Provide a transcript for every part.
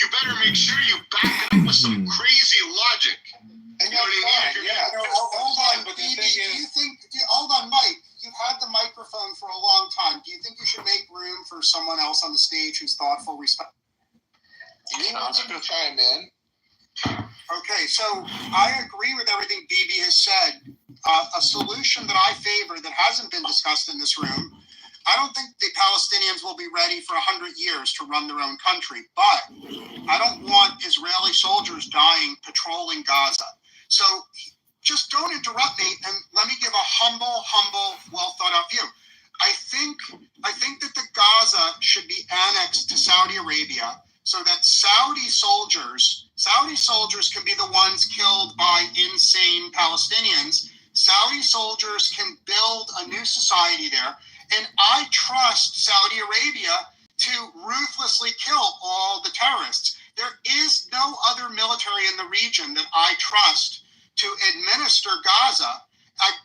you better make sure you back it up with some crazy logic. And you know what I mean? Hold on, but the thing is, hold on, Mike. You've had the microphone for a long time. Do you think you should make room for someone else on the stage who's thoughtful, respectful? You want to chime in? Okay, so I agree with everything BB has said. A solution that I favor that hasn't been discussed in this room, I don't think the Palestinians will be ready for 100 years to run their own country, but I don't want Israeli soldiers dying patrolling Gaza. So just don't interrupt me and let me give a humble, well thought out view. I think that the Gaza should be annexed to Saudi Arabia so that Saudi soldiers can be the ones killed by insane Palestinians. Saudi soldiers can build a new society there. And I trust Saudi Arabia to ruthlessly kill all the terrorists. There is no other military in the region that I trust to administer Gaza.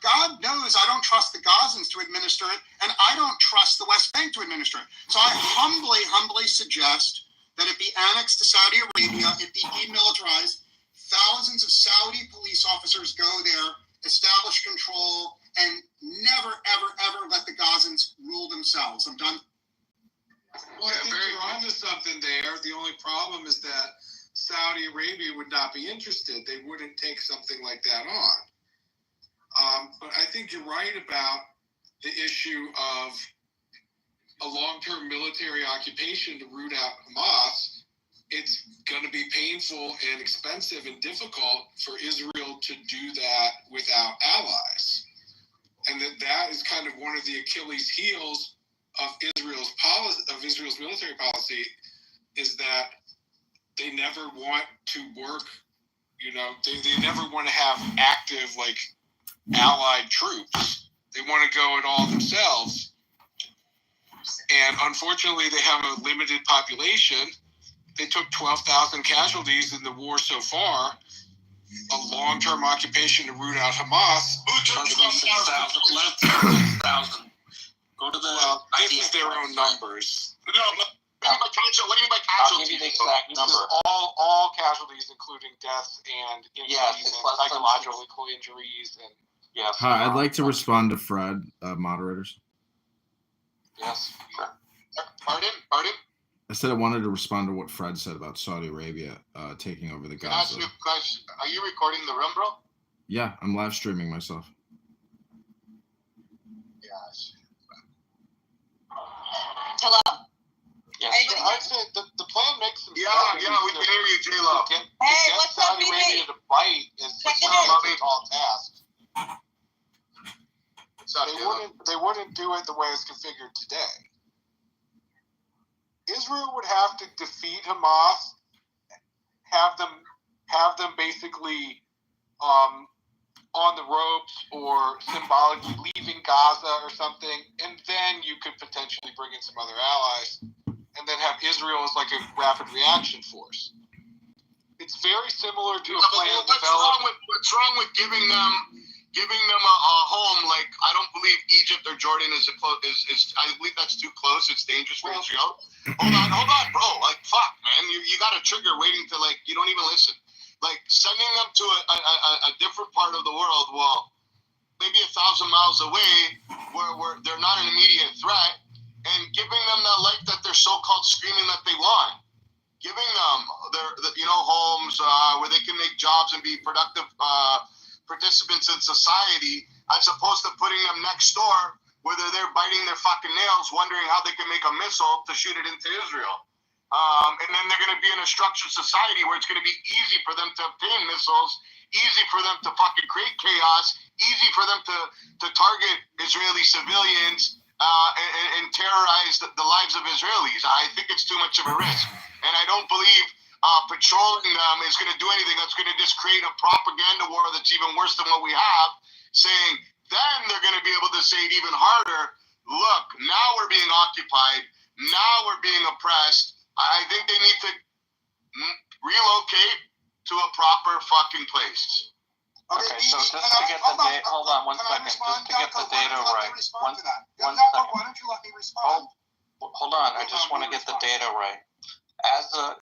God knows I don't trust the Gazans to administer it, and I don't trust the West Bank to administer it. So I humbly suggest that it be annexed to Saudi Arabia, it be demilitarized, thousands of Saudi police officers go there, establish control, and never, ever let the Gazans rule themselves. I'm done. Well, I think you're onto something there. The only problem is that Saudi Arabia would not be interested. They wouldn't take something like that on. But I think you're right about the issue of a long-term military occupation to root out Hamas. It's going to be painful and expensive and difficult for Israel to do that without allies. And that is kind of one of the Achilles heels of Israel's policy, of Israel's military policy, is that they never want to work, they never want to have active, allied troops. They want to go it all themselves. And unfortunately, they have a limited population. They took 12,000 casualties in the war so far. A long-term occupation to root out Hamas. Who took 12,000? Less than 6,000. Go to the. Well, this is their own numbers. No, what do you mean by I'll casualties? give you the exact This number. is all casualties, including deaths and injuries It's and less than psychological injuries. And Yes. Hi, I'd like to respond to Fred, moderators. Yes. Sure. Pardon? I said I wanted to respond to what Fred said about Saudi Arabia taking over the Can I ask Gaza. you a question? Are you recording the room, bro? Yeah, I'm live streaming myself. Yes. Hello? Yes. Hey, I'd say the plan makes some Yeah, sense. we can hear you, J-Lo. To get what's up, Saudi BB? Arabia to bite is Check it not in. a tall task. What's up, J-Lo? They wouldn't do it the way it's configured today. Israel would have to defeat Hamas, have them basically on the ropes or symbolically leaving Gaza or something, and then you could potentially bring in some other allies, and then have Israel as like a rapid reaction force. It's very similar to a plan developed. What's wrong with giving them a home? Like, I don't believe Egypt or Jordan is I believe that's too close. It's dangerous for Israel. Hold on, bro. Like, fuck, man. You got a trigger waiting to, you don't even listen. Like, sending them to a different part of the world, well, maybe 1,000 miles away, where they're not an immediate threat, and giving them the life that they're so-called screaming that they want. Giving them their homes where they can make jobs and be productive participants in society, as opposed to putting them next door where they're biting their fucking nails, wondering how they can make a missile to shoot it into Israel. And then they're going to be in a structured society where it's going to be easy for them to obtain missiles, easy for them to fucking create chaos, easy for them to target Israeli civilians and terrorize the lives of Israelis. I think it's too much of a risk. And I don't believe patrolling them is going to do anything. That's going to just create a propaganda war that's even worse than what we have, saying then they're going to be able to say it even harder. Look, now we're being occupied. Now we're being oppressed. I think they need to relocate to a proper fucking place. Okay, so just to get the data, hold on one second, just to get the data right. One second. Why don't you let me respond? Hold on, I just want to get the data right.